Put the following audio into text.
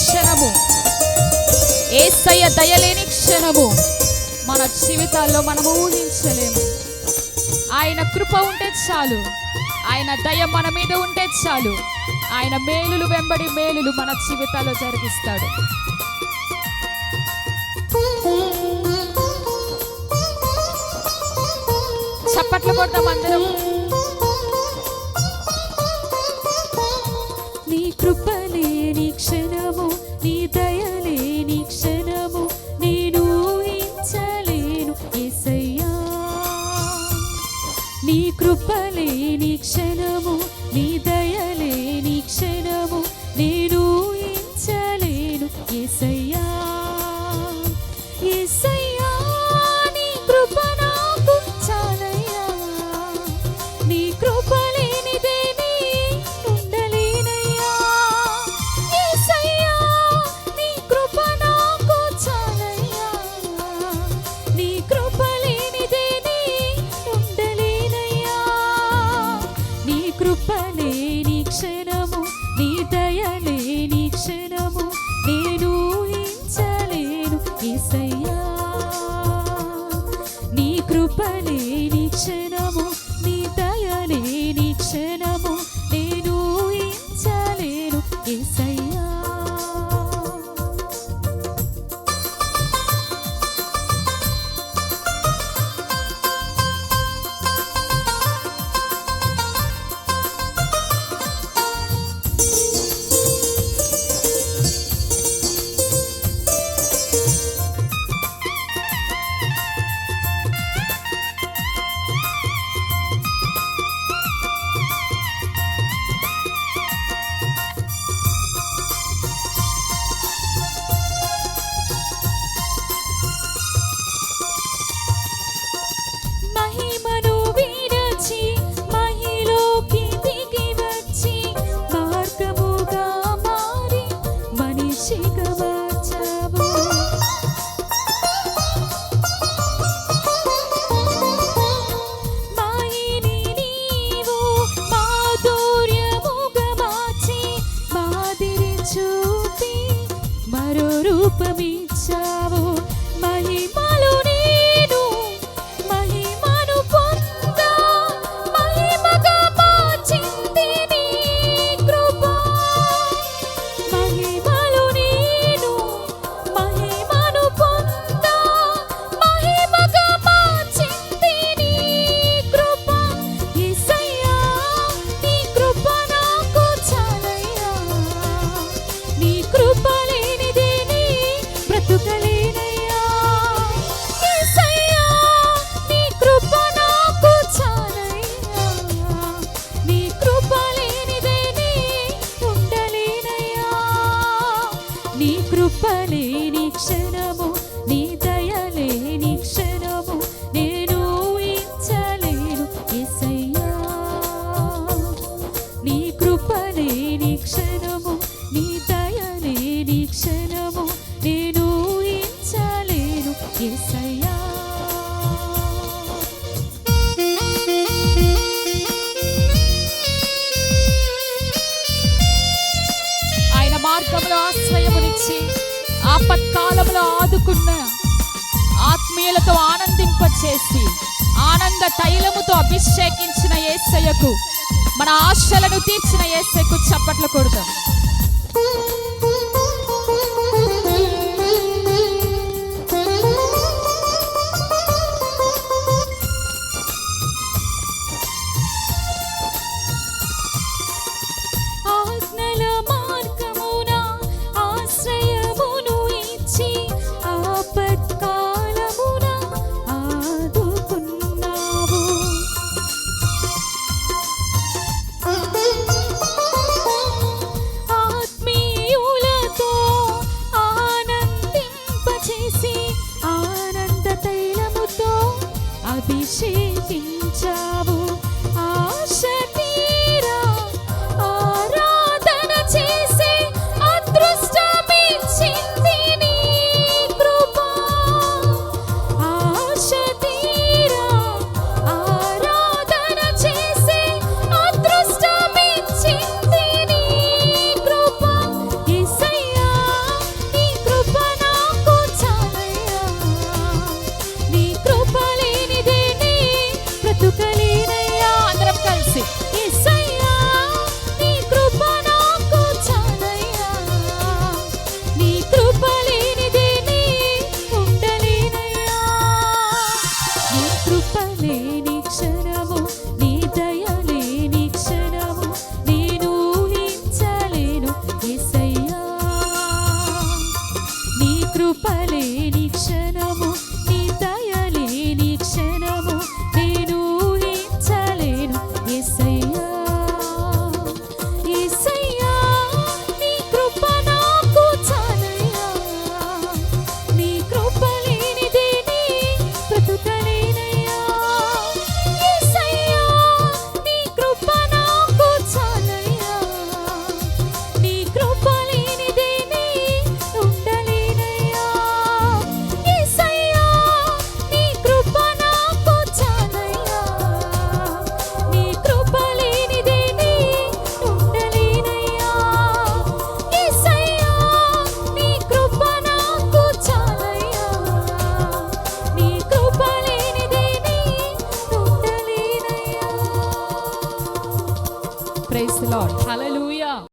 క్షణము, యేసయ్య దయలేని క్షణము మన జీవితాల్లో మనము ఊహించలేము. ఆయన కృప ఉంటే చాలు, ఆయన దయ మన మీద ఉంటే చాలు, ఆయన మేలులు వెంబడి మేలులు మన జీవితాల్లో జరిగిస్తాడు. చప్పట్లు కొడదాం అందరం. నీ కృప లేని క్షణము, నీ దయ లేని క్షణము నేను ఊహించలేను యేసయ్యా. నీ కృప లేని క్షణము, నీ దయ లేని క్షణము నేను ఊహించలేను యేసయ్యా. యేసయ్యా నీ కృప నాకు చాలయ్యా, నీ కృప లేనిదే నీ ఉండలేనయ్యా. యేసయ్యా నీ కృప నాకు చాలయ్యా, నీ కృప లేనిదే నీ ఉండలేనయ్యా. నీ కృప లేని క్షణము, నీ దయ లేని క్షణము నేను ఊహించలేను యేసయ్యా. నీ కృప లేని క్షణము, నీ దయ లేని క్షణము నేను ఊహించలేను యేసయ్యా. మహిమను విరచి మహిలోకి దిగి వచ్చి మార్గముగా మారి మనిషిగా మార్చావు. మాయని నీవు మాధుర్యముగా మార్చి మాదిరి చూపి మరో రూపమిచ్చావు. మహిమలు నేను మహిమను పొందా, మహిమగా మార్చింది నీ కృప. మహిమలు నేను మహిమను పొందా, మహిమగా మార్చింది నీ కృప. యేసయ్యా నీ కృప నాకు చాలయ్యా, నీ కృప లేనిదే నీ బ్రతుకలేనయ్యా. యేసయ్యా నీ కృప నాకు చాలయ్యా, నీ కృప లేనిదే నీ ఉండలేనయ్యా. నీ కృప లేని క్షణము, నీ దయ లేని క్షణము నేను ఊహించలేను యేసయ్యా. నీ కృప లేని క్షణము, నీ దయ లేని క్షణము నేను ఊహించలేను యేసయ్యా. ఆయన మార్గంలో ఆశ్రయమునిచ్చి ఆపత్కాలంలో ఆదుకున్న, ఆత్మీయులతో ఆనందింపచేసి ఆనంద తైలముతో అభిషేకించిన యేసయ్యకు, మన ఆశలను తీర్చిన యేసయ్యకు చప్పట్లు కొడదాం. ఆజ్ఞల మార్గమున ఆశ్రయమును ఇచ్చి ఆపత్కాలమున ఆదుకున్నావు. ఆత్మీయులతో ఆనందింపచేసి ఆనంద తైలముతో అభిషేకించావు. ఆశ తీరా ఆరాధన చేసే అదృష్టమిచ్చింది నీ కృప. ఆశ తీరా ఆరాధన చేసే అదృష్టమిచ్చింది నీ కృప. యేసయ్యా ప్రైజ్ ది లార్డ్. హల్లెలూయా.